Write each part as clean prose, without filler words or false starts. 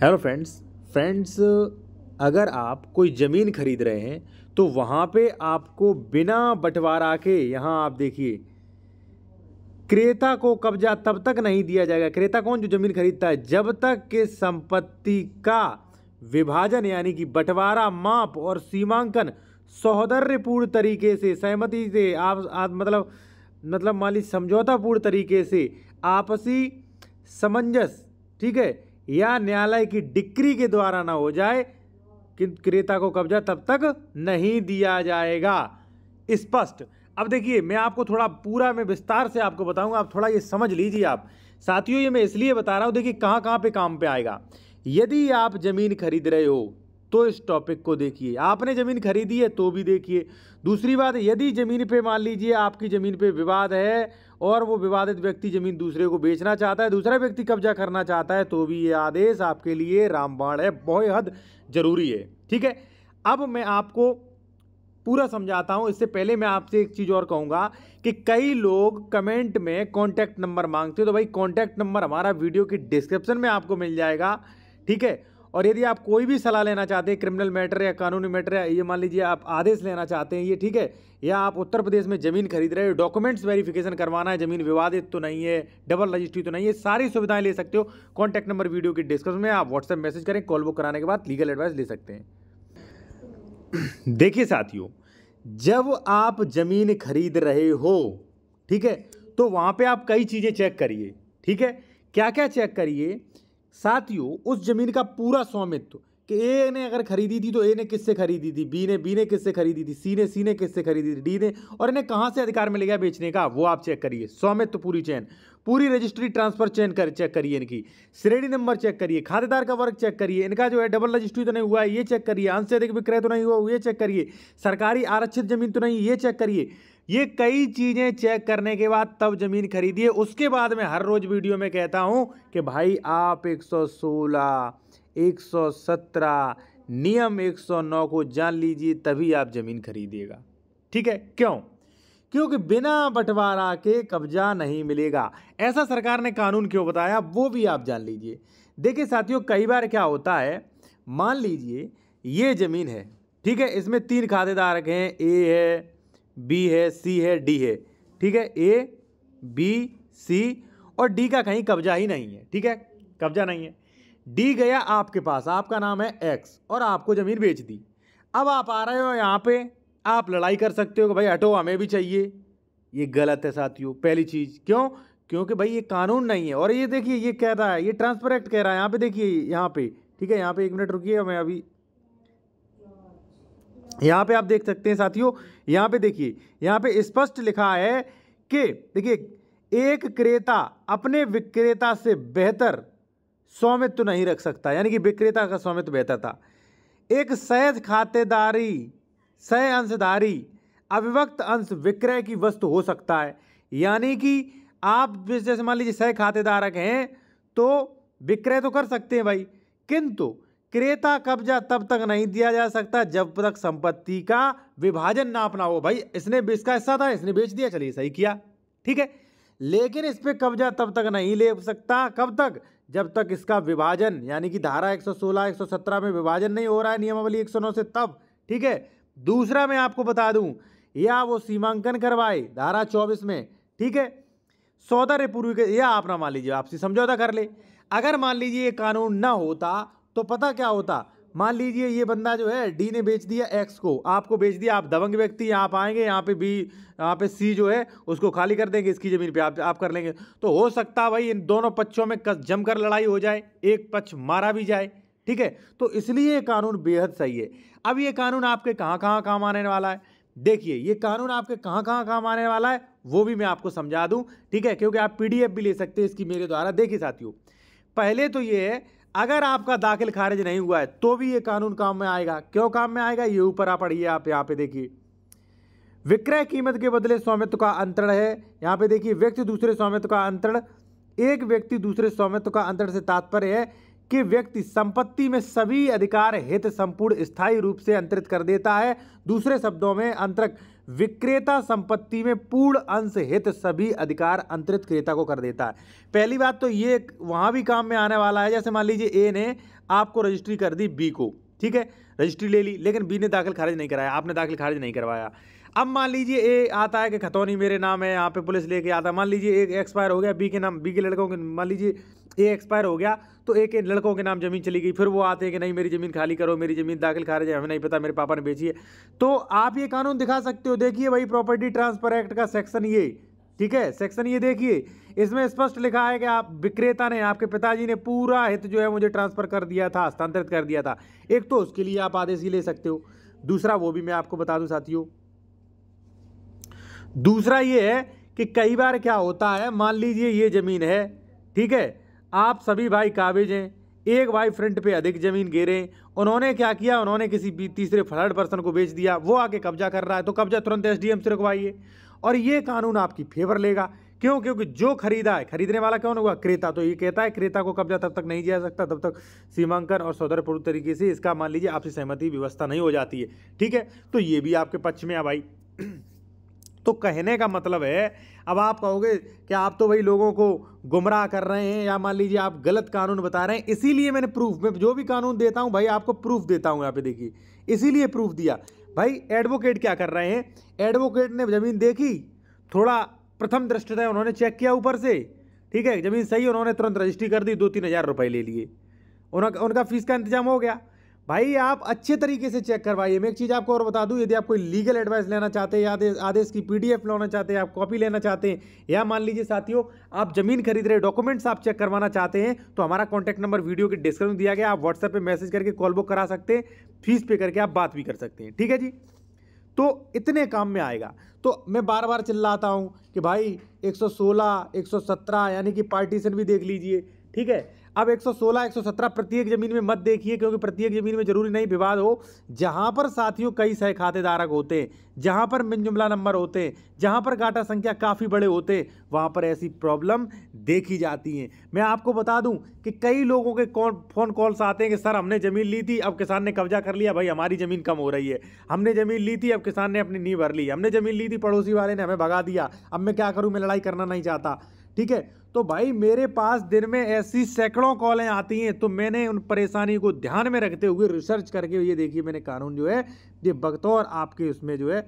Hello friends, अगर आप कोई ज़मीन खरीद रहे हैं तो वहाँ पे आपको बिना बंटवारा के, यहाँ आप देखिए, क्रेता को कब्जा तब तक नहीं दिया जाएगा। क्रेता कौन? जो ज़मीन खरीदता है। जब तक कि संपत्ति का विभाजन यानी कि बंटवारा, माप और सीमांकन सौहार्दपूर्ण तरीके से, सहमति से, आप मतलब मान लीजिए समझौतापूर्ण तरीके से, आपसी समंजस, ठीक है, या न्यायालय की डिक्री के द्वारा ना हो जाए, कि क्रेता को कब्जा तब तक नहीं दिया जाएगा। स्पष्ट। अब देखिए, मैं आपको थोड़ा पूरा मैं विस्तार से आपको बताऊंगा, आप थोड़ा ये समझ लीजिए। आप साथियों, ये मैं इसलिए बता रहा हूं, देखिए कहाँ कहाँ पे काम पे आएगा। यदि आप जमीन खरीद रहे हो तो इस टॉपिक को देखिए, आपने जमीन खरीदी है तो भी देखिए। दूसरी बात, यदि जमीन पे मान लीजिए आपकी जमीन पे विवाद है और वो विवादित व्यक्ति जमीन दूसरे को बेचना चाहता है, दूसरा व्यक्ति कब्जा करना चाहता है, तो भी ये आदेश आपके लिए रामबाण है, बहुत हद जरूरी है। ठीक है, अब मैं आपको पूरा समझाता हूं। इससे पहले मैं आपसे एक चीज और कहूंगा कि कई लोग कमेंट में कॉन्टैक्ट नंबर मांगते हो, तो भाई कॉन्टैक्ट नंबर हमारा वीडियो की डिस्क्रिप्शन में आपको मिल जाएगा। ठीक है, और यदि आप कोई भी सलाह लेना चाहते हैं, क्रिमिनल मैटर या कानूनी मैटर, या ये मान लीजिए आप आदेश लेना चाहते हैं, ये ठीक है, या आप उत्तर प्रदेश में जमीन खरीद रहे हो, डॉक्यूमेंट्स वेरिफिकेशन करवाना है, जमीन विवादित तो नहीं है, डबल रजिस्ट्री तो नहीं है, सारी सुविधाएं ले सकते हो। कॉन्टैक्ट नंबर वीडियो की डिस्क्रिप्शन में, आप व्हाट्सएप मैसेज करें, कॉल बुक कराने के बाद लीगल एडवाइस ले सकते हैं। देखिए साथियों, जब आप जमीन खरीद रहे हो, ठीक है, तो वहां पे आप कई चीजें चेक करिए। ठीक है, क्या क्या चेक करिए साथियों? उस जमीन का पूरा स्वामित्व, कि ए ने अगर खरीदी थी तो ए ने किससे खरीदी थी, बी ने किससे खरीदी थी, सी ने किससे खरीदी थी, डी ने, और इन्हें कहां से अधिकार मिल गया बेचने का, वो आप चेक करिए। स्वामित्व पूरी चेन, पूरी रजिस्ट्री ट्रांसफर चेन चेक करिए, इनकी श्रेणी नंबर चेक करिए, खातेदार का वर्ग चेक करिए, इनका जो है डबल रजिस्ट्री तो नहीं हुआ है ये चेक करिए, अंश से अधिक विक्रय तो नहीं हुआ ये चेक करिए, सरकारी आरक्षित जमीन तो नहीं ये चेक करिए। ये कई चीजें चेक करने के बाद तब जमीन खरीदिए। उसके बाद मैं हर रोज वीडियो में कहता हूं कि भाई आप 116, 117, नियम 109 को जान लीजिए, तभी आप जमीन खरीदिएगा। ठीक है, क्यों? क्योंकि बिना बंटवारा के कब्जा नहीं मिलेगा। ऐसा सरकार ने कानून क्यों बताया, वो भी आप जान लीजिए। देखिए साथियों, कई बार क्या होता है, मान लीजिए ये जमीन है, ठीक है, इसमें 3 खातेदार हैं, ए है, बी है, सी है, डी है। ठीक है, ए, बी, सी और डी का कहीं कब्जा ही नहीं है। ठीक है, कब्जा नहीं है। डी गया आपके पास, आपका नाम है एक्स, और आपको जमीन बेच दी। अब आप आ रहे हो यहाँ पे, आप लड़ाई कर सकते हो कि भाई हटो, हमें भी चाहिए। ये गलत है साथियों। पहली चीज, क्यों? क्योंकि भाई ये कानून नहीं है। और ये देखिए, ये कह रहा है, ये ट्रांसफर एक्ट कह रहा है, यहाँ पे देखिए, यहाँ पे, ठीक है, यहाँ पे 1 मिनट रुकिए, मैं अभी यहाँ पे आप देख सकते हैं साथियों, यहाँ पे देखिए, यहाँ पे स्पष्ट लिखा है कि देखिए, एक क्रेता अपने विक्रेता से बेहतर स्वामित्व तो नहीं रख सकता, यानी कि विक्रेता का स्वामित्व बेहतर था। एक सहज खातेदारी, सह अंशधारी अविभक्त अंश विक्रय की वस्तु हो सकता है। यानी कि आप जैसे मान लीजिए सह खातेदारक हैं तो विक्रय तो कर सकते हैं भाई, किंतु क्रेता कब्जा तब तक नहीं दिया जा सकता जब तक संपत्ति का विभाजन ना अपना हो। भाई इसने इसका हिस्सा था, इसने बेच दिया, चलिए सही किया, ठीक है, लेकिन इस पे कब्जा तब तक नहीं ले सकता। कब तक? जब तक इसका विभाजन, यानी कि धारा 116, 117 में विभाजन नहीं हो रहा है नियमावली 109 से, तब। ठीक है, दूसरा मैं आपको बता दूं, या वो सीमांकन करवाए धारा 24 में, ठीक है, सौदा पूर्व के, या आप ना मान लीजिए आपसे समझौता कर ले। अगर मान लीजिए ये कानून ना होता तो पता क्या होता, मान लीजिए ये बंदा जो है, डी ने बेच दिया एक्स को, आपको बेच दिया, आप दबंग व्यक्ति, आप आएंगे, यहाँ पे बी, यहाँ पे सी जो है उसको खाली कर देंगे, इसकी जमीन पे आप कर लेंगे। तो हो सकता है भाई इन दोनों पक्षों में जमकर लड़ाई हो जाए, एक पक्ष मारा भी जाए। ठीक है, तो इसलिए ये कानून बेहद सही है। अब ये कानून आपके कहाँ कहाँ काम आने वाला है, देखिए, ये कानून आपके कहाँ कहाँ काम आने वाला है वो भी मैं आपको समझा दूं। ठीक है, क्योंकि आप PDF भी ले सकते हैं इसकी मेरे द्वारा। देखिए साथियों, पहले तो ये है, अगर आपका दाखिल खारिज नहीं हुआ है तो भी ये कानून काम में आएगा। क्यों काम में आएगा, ये ऊपर आप पढ़िए, आप यहाँ पे देखिए, विक्रय कीमत के बदले स्वामित्व का अंतरण है। यहाँ पे देखिए, व्यक्ति दूसरे स्वामित्व का अंतरण, एक व्यक्ति दूसरे स्वामित्व का अंतरण से तात्पर्य है कि व्यक्ति संपत्ति में सभी अधिकार हित संपूर्ण स्थायी रूप से अंतरित कर देता है। दूसरे शब्दों में, अंतरक विक्रेता संपत्ति में पूर्ण अंश हित सभी अधिकार अंतरित क्रेता को कर देता है। पहली बात तो ये वहां भी काम में आने वाला है। जैसे मान लीजिए ए ने आपको रजिस्ट्री कर दी बी को, ठीक है, रजिस्ट्री ले ली, लेकिन बी ने दाखिल खारिज नहीं कराया, आपने दाखिल खारिज नहीं करवाया। अब मान लीजिए ए आता है कि खतौनी मेरे नाम है, यहाँ पे पुलिस लेके आता है, मान लीजिए ए एक्सपायर हो गया, बी के नाम, बी के लड़कों के, मान लीजिए ए एक्सपायर हो गया तो ए के लड़कों के नाम जमीन चली गई, फिर वो आते हैं कि नहीं मेरी ज़मीन खाली करो, मेरी ज़मीन दाखिल खारिज है, हमें नहीं पता, मेरे पापा ने बेची है। तो आप ये कानून दिखा सकते हो, देखिए भाई प्रॉपर्टी ट्रांसफर एक्ट का सेक्शन ये, ठीक है, सेक्शन ये देखिए, इसमें स्पष्ट लिखा है कि आप विक्रेता ने, आपके पिताजी ने पूरा हित जो है मुझे ट्रांसफर कर दिया था, हस्तांतरित कर दिया था। एक तो उसके लिए आप आदेश ही ले सकते हो, दूसरा वो भी मैं आपको बता दूं साथियों, दूसरा ये है कि कई बार क्या होता है, मान लीजिए ये जमीन है, ठीक है, आप सभी भाई काबिज हैं, एक भाई फ्रंट पे अधिक जमीन घेरे, उन्होंने क्या किया, उन्होंने किसी तीसरे थर्ड पर्सन को बेच दिया, वो आके कब्जा कर रहा है, तो कब्जा तुरंत एसडीएम से रुकवाइए और ये कानून आपकी फेवर लेगा। क्यों? क्योंकि जो खरीदा है, खरीदने वाला कौन हुआ? क्रेता। तो ये कहता है क्रेता को कब्जा तब तक नहीं किया जा सकता तब तक सीमांकन और सौदेपूर्ण तरीके से इसका मान लीजिए आपसी सहमति व्यवस्था नहीं हो जाती है, ठीक है। तो ये भी आपके पक्ष में है भाई। तो कहने का मतलब है, अब आप कहोगे कि आप तो भाई लोगों को गुमराह कर रहे हैं या मान लीजिए आप गलत कानून बता रहे हैं, इसीलिए मैंने प्रूफ, मैं जो भी कानून देता हूं भाई आपको प्रूफ देता हूं, यहाँ पे देखिए, इसीलिए प्रूफ दिया भाई। एडवोकेट क्या कर रहे हैं, एडवोकेट ने जमीन देखी, थोड़ा प्रथम दृष्टया उन्होंने चेक किया ऊपर से, ठीक है, जमीन सही, उन्होंने तुरंत रजिस्ट्री कर दी, 2-3 हज़ार रुपये ले लिए, उनका फीस का इंतजाम हो गया। भाई आप अच्छे तरीके से चेक करवाइए। मैं एक चीज़ आपको और बता दूं, यदि आप कोई लीगल एडवाइस लेना चाहते हैं या आदेश की पीडीएफ लेना चाहते हैं, आप कॉपी लेना चाहते हैं, या मान लीजिए साथियों आप जमीन खरीद रहे डॉक्यूमेंट्स आप चेक करवाना चाहते हैं, तो हमारा कॉन्टैक्ट नंबर वीडियो के डिस्क्रिप्शन में दिया गया, आप व्हाट्सएप पे मैसेज करके कॉल बुक करा सकते हैं, फीस पे करके आप बात भी कर सकते हैं, ठीक है जी। तो इतने काम में आएगा। तो मैं बार बार चिल्लाता हूं कि भाई 116, 117 यानी कि पार्टीशन भी देख लीजिए, ठीक है। अब 116, 117 प्रत्येक जमीन में मत देखिए, क्योंकि प्रत्येक जमीन में जरूरी नहीं विवाद हो। जहां पर साथियों कई सह खातेदारक होते हैं, जहां पर मिन जुमला नंबर होते हैं, जहां पर गाटा संख्या काफ़ी बड़े होते हैं, वहां पर ऐसी प्रॉब्लम देखी जाती हैं। मैं आपको बता दूं कि कई लोगों के फ़ोन कॉल्स आते हैं कि सर हमने ज़मीन ली थी, अब किसान ने कब्जा कर लिया, भाई हमारी ज़मीन कम हो रही है, हमने ज़मीन ली थी, अब किसान ने अपनी नींव भर ली, हमने ज़मीन ली थी, पड़ोसी वाले ने हमें भगा दिया, अब मैं क्या करूँ, मैं लड़ाई करना नहीं चाहता, ठीक है। तो भाई मेरे पास दिन में ऐसी सैकड़ों कॉलें आती हैं, तो मैंने उन परेशानी को ध्यान में रखते हुए रिसर्च करके, ये देखिए मैंने कानून जो है ये बगतौर आपके उसमें जो है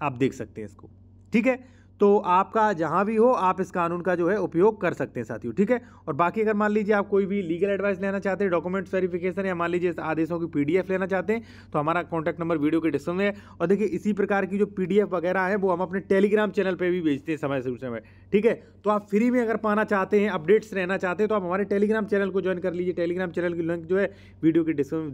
आप देख सकते हैं इसको, ठीक है। तो आपका जहां भी हो आप इस कानून का जो है उपयोग कर सकते हैं साथियों, ठीक है। और बाकी अगर मान लीजिए आप कोई भी लीगल एडवाइस लेना चाहते हैं, डॉक्यूमेंट्स वेरिफिकेशन, या मान लीजिए आदेशों की पीडीएफ लेना चाहते हैं, तो हमारा कॉन्टैक्ट नंबर वीडियो के डिस्क्रिप्शन में है। और देखिए इसी प्रकार की जो पीडीएफ वगैरह है वो हम अपने टेलीग्राम चैनल पर भी भेजते हैं समय से समय, ठीक है। तो आप फ्री में अगर पाना चाहते हैं, अपडेट्स रहना चाहते हैं, तो आप हमारे टेलीग्राम चैनल को ज्वाइन कर लीजिए। टेलीग्राम चैनल की लिंक जो है वीडियो के डिस्क्रिप्शन में